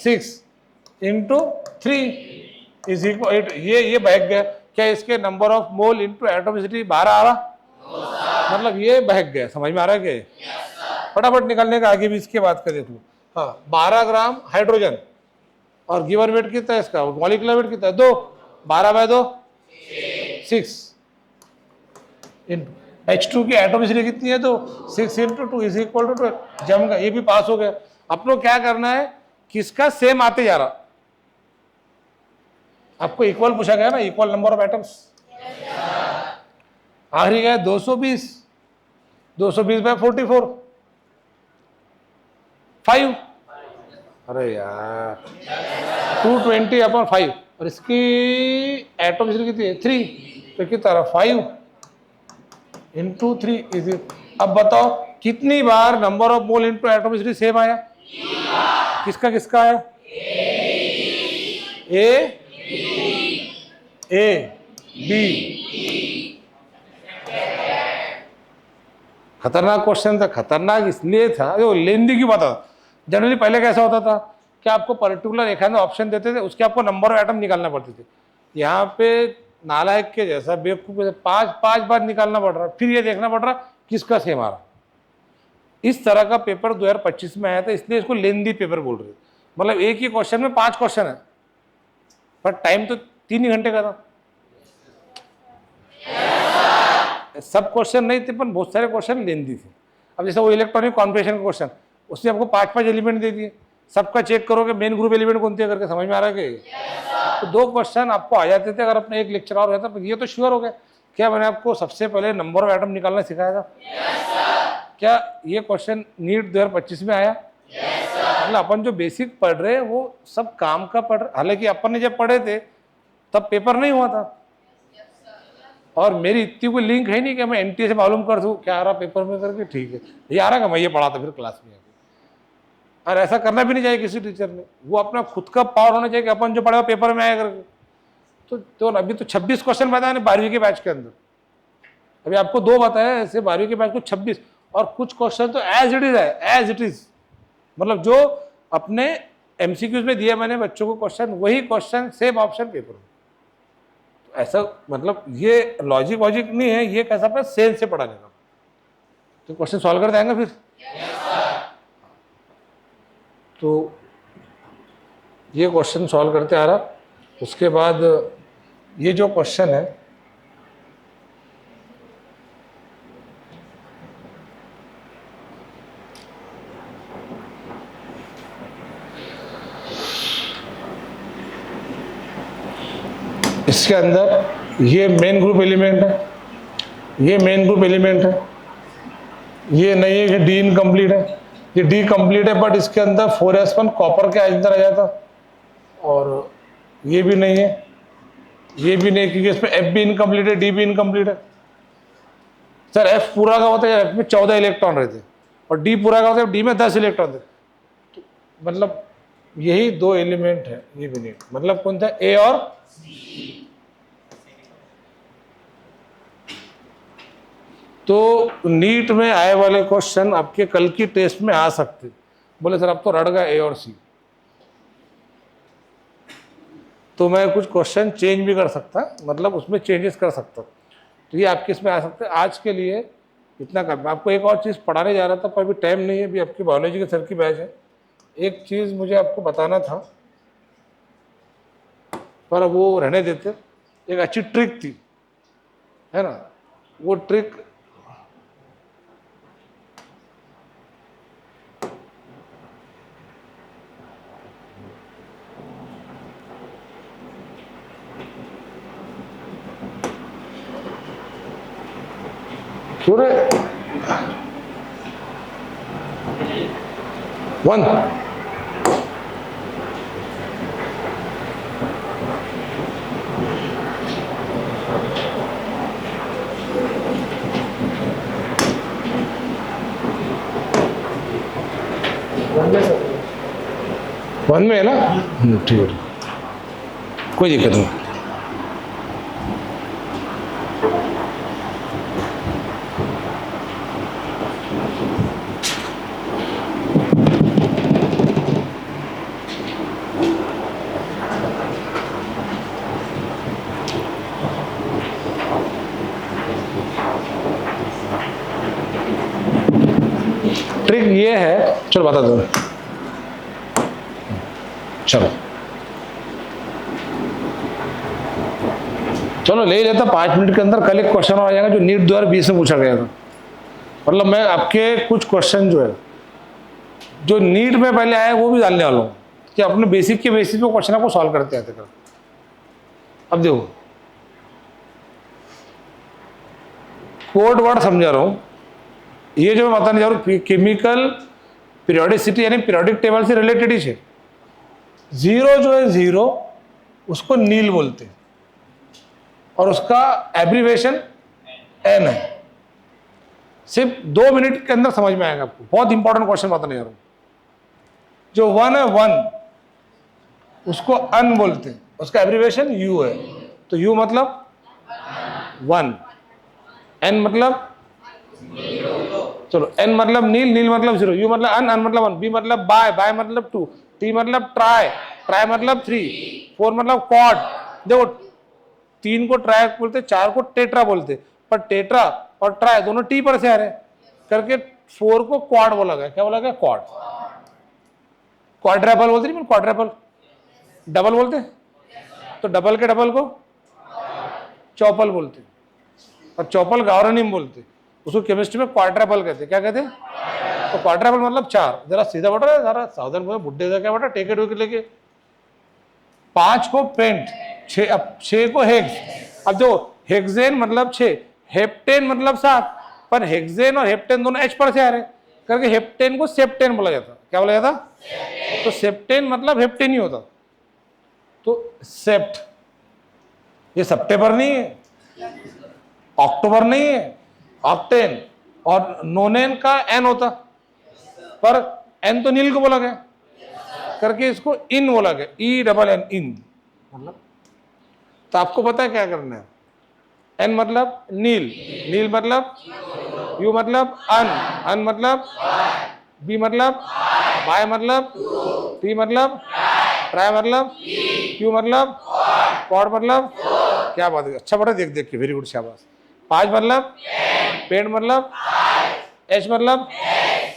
6 into 3 is equal 8। ये बहक गया। क्या इसके number of mole into atomicity 12 आ रहा? मतलब ये बहक गया। समझ में आ रहा है क्या? फटाफट निकालने का, आगे भी इसके बात कर देख लो। हाँ, 12 ग्राम हाइड्रोजन और गिवन वेट कितना है इसका, मॉलिक्यूलर वेट कितना है? 2, 12/2 6 इंटू H2 की एटॉमिसिटी कितनी है? तो 6 इंटू 2 इज इक्वल टू 12। जम गया, ये भी पास हो गया। अपनो क्या करना है, किसका सेम आते जा रहा। आपको इक्वल पूछा गया ना, इक्वल नंबर ऑफ एटम्स। आखिरी गया 220, 220/44 5। अरे यार 220/5 और इसकी एटॉमिसिटी कितनी है? 3, तो कितना रहा? 5 इंटू 3 इज। अब बताओ कितनी बार number of mole into atomicity same आया? किसका किसका आया? A B. खतरनाक क्वेश्चन था। खतरनाक इसलिए था, जो लेंदी की बात था। जनरली पहले कैसा होता था कि आपको पर्टिकुलर एक ऑप्शन देते थे, उसके आपको नंबर ऑफ एटम निकालना पड़ते थे। यहाँ पे नालायक के जैसा बेवकूफ 5 बार निकालना पड़ रहा, फिर ये देखना पड़ रहा किसका सेम आ रहा। इस तरह का पेपर 2025 में आया था, इसलिए इसको लेंदी पेपर बोल रहे थे। मतलब एक ही क्वेश्चन में 5 क्वेश्चन है, पर टाइम तो 3 ही घंटे का था। सब क्वेश्चन नहीं थे, पर बहुत सारे क्वेश्चन लेंदी थे। अब जैसे वो इलेक्ट्रॉनिक कॉन्फ़िगरेशन का क्वेश्चन, उसने आपको 5 एलिमेंट दे दिए, सबका चेक करोगे मेन ग्रुप एलिमेंट कौन थे करके। समझ में आ रहा है कि तो 2 क्वेश्चन आपको आ जाते थे अगर अपने एक लेक्चर और रहता। ये तो श्योर हो गया। क्या मैंने आपको सबसे पहले नंबर ऑफ एटम निकालना सिखाया था? क्या ये क्वेश्चन नीट 2025 में आया? मतलब अपन जो बेसिक पढ़ रहे हैं वो सब काम का पढ़ रहे। हालांकि अपन ने जब पढ़े थे तब पेपर नहीं हुआ था, और मेरी इतनी कोई लिंक है नहीं कि मैं एनटीए से मालूम कर दूं क्या आ रहा पेपर में करके। ठीक है, ये आ रहा कि मैं ये पढ़ा था फिर क्लास में। और ऐसा करना भी नहीं चाहिए किसी टीचर ने। वो अपना खुद का पावर होना चाहिए कि अपन जो पढ़ा पेपर में आया करके। तो अभी तो 26 क्वेश्चन बताए 12वीं के बैच के अंदर। अभी आपको 2 बताया, ऐसे 12वीं के बैच को 26, और कुछ क्वेश्चन तो एज इट इज है, एज इट इज। मतलब जो अपने एमसीक्यूज में दिया मैंने बच्चों को क्वेश्चन, वही क्वेश्चन सेम ऑप्शन पेपर में। तो ऐसा मतलब ये लॉजिक वॉजिक नहीं है, ये कैसा अपना सेंस से पढ़ाने का। तो क्वेश्चन सॉल्व कर देंगे फिर। तो ये क्वेश्चन सॉल्व करते आ रहा। उसके बाद ये जो क्वेश्चन है, इसके अंदर ये मेन ग्रुप एलिमेंट है, ये मेन ग्रुप एलिमेंट है, ये नहीं है कि डी इनकम्प्लीट है, ये डी कंप्लीट है, बट इसके अंदर 4s1 कॉपर के अंदर आ जाता। और ये भी नहीं है, ये भी नहीं, क्योंकि इसमें एफ भी इनकम्प्लीट है, डी भी इनकम्प्लीट है। सर एफ पूरा का होता है, एफ में 14 इलेक्ट्रॉन रहते, और डी पूरा का होता है, डी में 10 इलेक्ट्रॉन थे। तो मतलब यही 2 एलिमेंट है, ये भी नहीं। मतलब कौन था? ए और तो नीट में आए वाले क्वेश्चन आपके कल की टेस्ट में आ सकते। बोले सर अब तो रट गया ए और सी, तो मैं कुछ क्वेश्चन चेंज भी कर सकता, मतलब उसमें चेंजेस कर सकता। तो ये आपके इसमें आ सकते हैं। आज के लिए इतना कर। आपको एक और चीज़ पढ़ाने जा रहा था, पर अभी टाइम नहीं है, अभी आपकी बायोलॉजी के सर की बैच है। एक चीज़ मुझे आपको बताना था, पर वो रहने देते। एक अच्छी ट्रिक थी, है ना, वो ट्रिक क्यों रे 1 1 में है ना? ठीक है, कोई दिक्कत नहीं। ये है, चलो बता दो, चलो चलो ले लेता 5 मिनट के अंदर। कल एक क्वेश्चन आ जाएगा जो नीट 2020 में पूछा गया था। मतलब मैं आपके कुछ क्वेश्चन जो है जो नीट में पहले आए वो भी डालने वाला हूँ कि अपने बेसिक के बेसिस पे क्वेश्चन को सॉल्व करते आते कर। अब देखो कोड वर्ड समझा रहा हूँ, ये जो मैं बताने जा रहा हूँ केमिकल पीरियोडिसिटी यानी पीरियोडिक टेबल से रिलेटेड ही है। जीरो जो है जीरो उसको नील बोलते हैं और उसका एब्रीवेशन एन है। सिर्फ 2 मिनट के अंदर समझ में आएगा आपको। बहुत इंपॉर्टेंट क्वेश्चन बताने जा रहा हूं। जो वन है वन उसको अन बोलते हैं, उसका एब्रीवेशन यू है। तो यू मतलब वन, एन मतलब चलो एन मतलब नील, नील मतलब जीरो, यू मतलब अन, अन मतलब वन, बी मतलब बाय, बाय मतलब टू, टी मतलब ट्राई, ट्राई मतलब 3, 4 मतलब क्वाड। देखो 3 को ट्राई बोलते, 4 को टेट्रा बोलते, पर टेट्रा और ट्राई दोनों टी पर से आ रहे करके 4 को क्वाड बोला गया। क्या बोला गया? क्वाड। क्वाड्रेपल बोलते नहीं, क्वाड्रेपल। डबल बोलते तो डबल के डबल को चौपल बोलते, और चौपल गावरनिम बोलते, उसको केमिस्ट्री में क्वाड्रेपल कहते। क्या कहते? तो क्वाड्रेपल मतलब 4। जरा सीधा बैठो, जरा सावधान बोले, बुड्ढे से क्या बेटा टेकेट वेकेट लेके। 5 को पेंट, 6 को हेक्स। अब जो हेक्सेन मतलब 6, हेप्टेन मतलब 7, पर हेक्सेन और हेप्टेन दोनों एच पर से आ रहे करके हेप्टेन को सेप्टेन बोला जाता। क्या बोला जाता? तो सेप्टेन मतलब हेप्टेन ही होता। तो सेप्ट, ये सितंबर नहीं है, अक्टूबर नहीं है, ऑक्टेन। और नोनेन का एन होता, पर एन तो नील को बोला गया करके इसको इन बोला गया, ई डबल एन, इन मतलब। तो आपको पता है क्या करना है? एन मतलब नील, नील मतलब यू मतलब अन, अन मतलब बी मतलब बाय मतलब टी मतलब ट्राई मतलब क्यू मतलब क्वाड मतलब। क्या बात है, अच्छा बड़ा देख देख के, वेरी गुड, शाबाश। 5 मतलब पेंट मतलब एच मतलब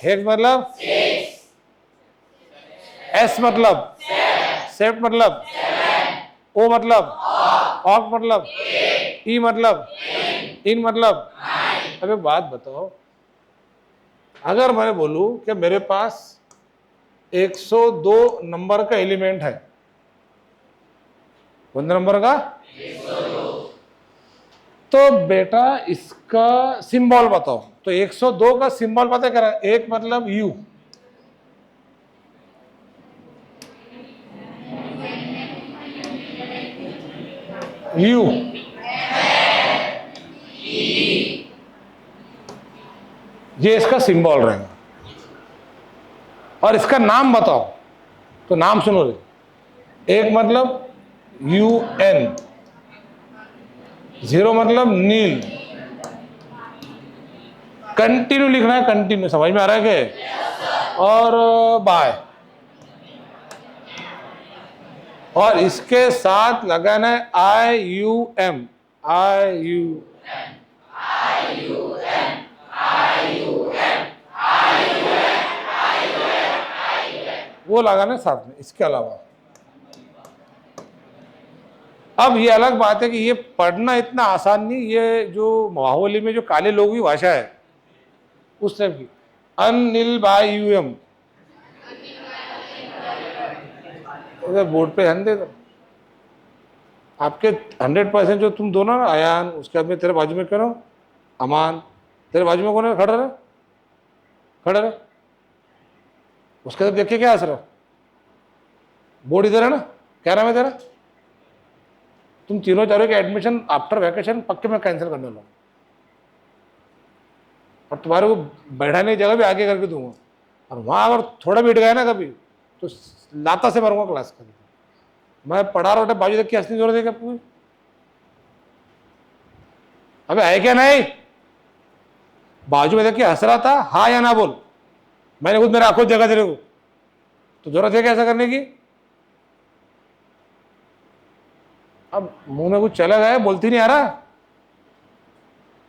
हेक्स मतलब एस मतलब सेप्ट मतलब ओ मतलब ऑक मतलब ई मतलब इन मतलब। अब एक बात बताओ, अगर मैं बोलूं कि मेरे पास 102 नंबर का एलिमेंट है, कौन नंबर का? 102। तो बेटा इसका सिंबल बताओ। तो 102 का सिंबल पता करा, एक मतलब यू, यू, ये इसका सिंबल रहेगा। और इसका नाम बताओ, तो नाम सुनो रे। एक मतलब यू एन, 0 मतलब नील। कंटिन्यू लिखना है, कंटिन्यू, समझ में आ रहा है क्या? और बाय, और इसके साथ लगाना है आई यू एम, आई यू, वो लगाना है साथ में। इसके अलावा अब ये अलग बात है कि ये पढ़ना इतना आसान नहीं। ये जो माहौली में जो काले लोगों की भाषा है उस टाइप की, अनिल बाय यू एम, बोर्ड पे ध्यान दे दो। आपके 100% जो तुम दोनों ना, अयान, उसके बाद में तेरे बाजू में करो अमान, तेरे बाजू में कौन है? खड़ा रहे, खड़ा रहे। उसके साथ देख के क्या असर है? बोर्ड इधर है ना, क्या नाम है तेरा? तुम तीनों चारों के एडमिशन आफ्टर वैकेशन पक्के में कैंसिल करने लो, और तुम्हारे को बैठाने की जगह भी आगे करके दूंगा। और वहां अगर थोड़ा भी बैठ गया ना कभी, तो लाता से मारूंगा क्लास का। मैं पढ़ा रहा हूँ, बाजू देख के हंसने की जरूरत है क्या आपको? अबे है क्या नहीं? बाजू में देख के हंस रहा था, हाँ या ना बोल। मैंने खुद मेरे आंखों जगह तेरे को, तो जरूरत है क्या ऐसा करने की? अब मुंह में कुछ चला गया, बोलती नहीं आ रहा।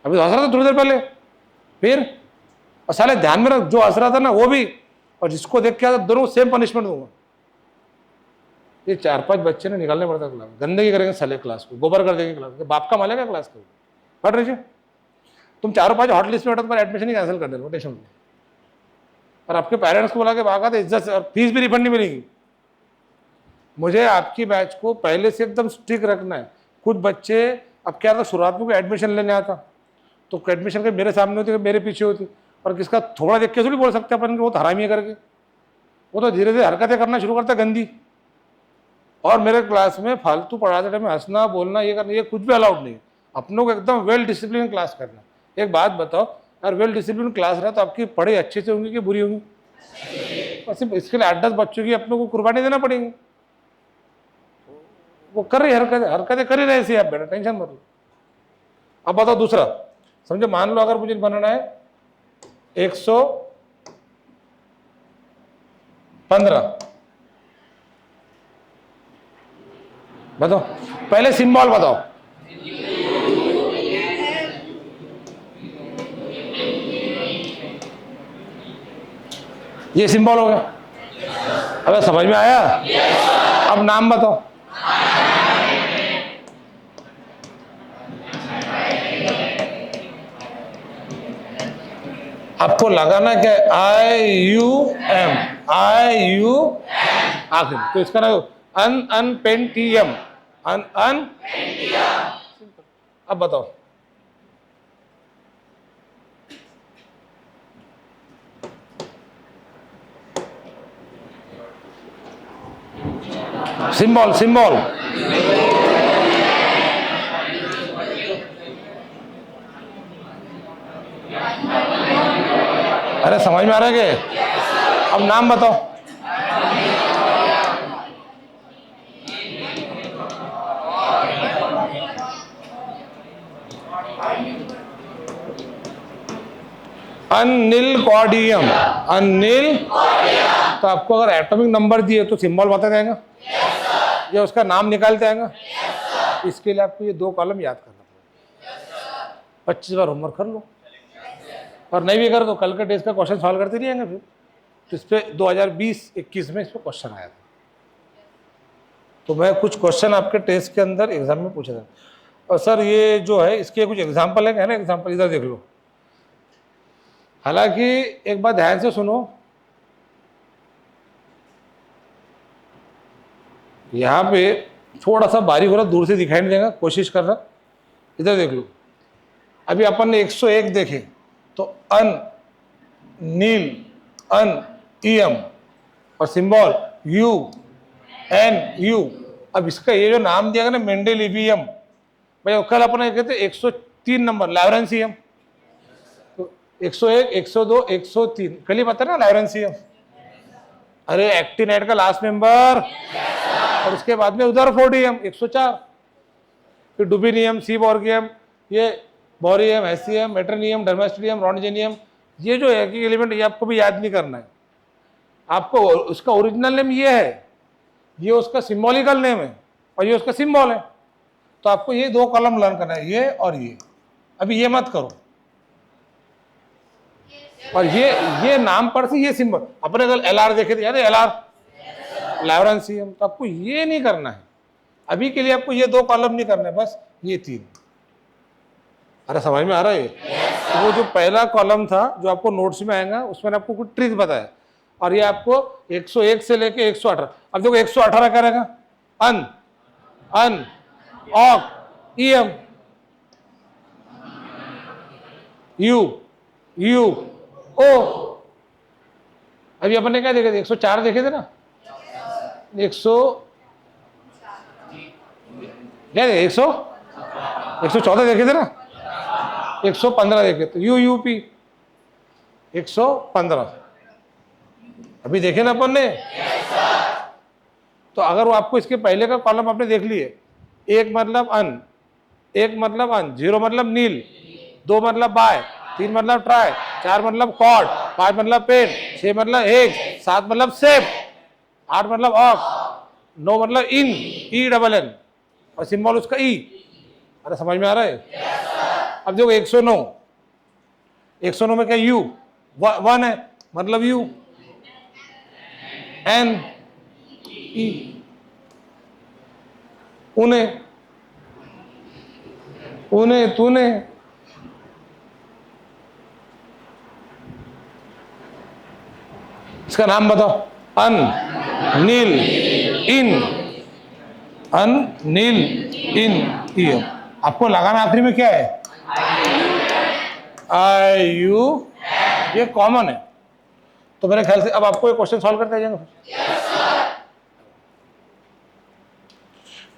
अभी तो हंस रहा था थोड़ी देर पहले, फिर और साले ध्यान में रख, जो हंस रहा था ना वो भी, और जिसको देख के आता दोनों सेम पनिशमेंट दूंगा। ये 4-5 बच्चे ने निकालने पड़ता क्लास, गंदगी करेंगे साले क्लास को, गोबर कर देंगे क्लास को, बाप का मालेगा क्लास को। पढ़ रही तुम 4-5 हॉट लिस्ट में बैठो, तुम्हारा एडमिशन ही कैंसिल कर देना, टेंशन। और आपके पेरेंट्स को बुला के भागा तो इज्जत से, और फीस भी रिफंड नहीं मिलेगी। मुझे आपकी बैच को पहले से एकदम स्ट्रिक्ट रखना है। कुछ बच्चे, अब क्या था, शुरुआत में कोई एडमिशन लेने आता तो एडमिशन के मेरे सामने होती, मेरे पीछे होती, और किसका थोड़ा देख के थोड़ी बोल सकते अपन कि वो तो हरामी है करके। वो तो धीरे धीरे हरकतें करना शुरू करता गंदी। और मेरे क्लास में फालतू पढ़ाते टाइम में हंसना, बोलना, ये करना, ये कुछ भी अलाउड नहीं है। अपनों को एकदम वेल डिसिप्लिन क्लास करना। एक बात बताओ, अगर वेल डिसिप्लिन क्लास रहा तो आपकी पढ़ाई अच्छे से होंगी कि बुरी होंगी? बस इसके लिए 8-10 बच्चों की अपनों को कुर्बानी देना पड़ेगी। वो कर रही हरकतें कर ही रहे ऐसे, आप बेटा टेंशन मत लो। अब बताओ दूसरा, समझो मान लो अगर मुझे बनाना है 115, बताओ पहले सिंबल बताओ। ये सिंबल हो गया, अबे समझ में आया? अब नाम बताओ। आपको लगाना क्या है? IUM, आखिर तो इसका नाम अनपेंटियम, अब बताओ। सिंबल अरे समझ में आ रहा है कि? अब नाम बताओ। अनिल कॉर्डियम, तो आपको अगर एटॉमिक नंबर दिए तो सिंबल बता देगा या उसका नाम निकालते आएगा? इसके लिए आपको ये 2 कॉलम याद करना पड़ेगा। 25 बार होमवर्क कर लो, और नहीं भी कर तो कल के टेस्ट का क्वेश्चन सॉल्व करते रहेंगे। फिर तो इस पर 2020-21 में इस पर क्वेश्चन आया था, तो मैं कुछ क्वेश्चन आपके टेस्ट के अंदर एग्जाम में पूछा था। और सर ये जो है इसके कुछ एग्जाम्पल है ना, एग्जाम्पल इधर देख लो। हालांकि एक बात ध्यान से सुनो, यहाँ पे थोड़ा सा बारीक हो रहा, दूर से दिखाई नहीं देगा, कोशिश कर रहा। इधर देख लो, अभी अपन ने 101 देखे तो नील EM और सिंबल UNU। अब इसका ये जो नाम दिया गया ना मेंडेलिवियम, भाई कल अपन कहते 103 नंबर लॉरेंसियम, तो 101, 102, 103 कल ही पता ना लॉरेंसियम। अरे एक्टिनाइड का लास्ट मेंबर, और उसके बाद में उधर फोर्डियम 104, फिर डुबिनियम, सीबॉर्गियम, ये बोरियम, हेसियम, मेटरनियम, डर्मेस्टिडियम, रोंडजेनियम। ये जो है कि एलिमेंट ये आपको भी याद नहीं करना है, आपको उसका ओरिजिनल नेम ये है, ये उसका सिंबॉलिकल नेम है, और ये उसका सिंबल है। तो आपको ये 2 कॉलम लर्न करना है, ये और ये। अभी ये मत करो, और ये नाम पर से ये सिंबल अपने अगर LR देखे थे, याद है LR लॉरेंसियम, तो आपको ये नहीं करना है अभी के लिए। आपको ये 2 कॉलम नहीं करना है, बस ये 3। अरे समझ में आ रहा है? तो वो जो पहला कॉलम था जो आपको नोट्स में आएगा, उसमें आपको कुछ ट्रिक बताया, और ये आपको 101 से लेके 118। अब देखो 118 क्या रहेगा? ऑक EM U O। अभी अपन ने क्या देखे थे? 104 देखे थे ना, 114 देखे थे ना, 115 देखे तो UUP 115 अभी देखे ना अपन ने। तो अगर वो आपको इसके पहले का कॉलम आपने देख लिए, 1 मतलब अन, 1 मतलब अन, 0 मतलब नील, 2 मतलब बाय, 3 मतलब ट्राई, 4 मतलब कॉर्ड, 5 मतलब पेन, 6 मतलब एग, 7 मतलब सेफ, 8 मतलब ऑफ, 9 मतलब इन ENN, और सिंबल उसका E। अरे समझ में आ रहा है? अब देखो 109 में क्या U, वन है, मतलब यू, एन ई, उने, उने, तूने, इसका नाम बताओ। अन, नील, इन, अन, नील, इन, ई। आपको लगाना आखिरी में क्या है? आई यू, ये कॉमन है। तो मेरे ख्याल से अब आपको ये क्वेश्चन सॉल्व करते जाएंगे।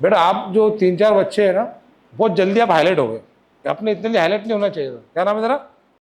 बेटा आप जो 3-4 बच्चे हैं ना, बहुत जल्दी आप हाईलाइट हो गए। आपने इतने हाईलाइट नहीं होना चाहिए था। क्या नाम है तेरा?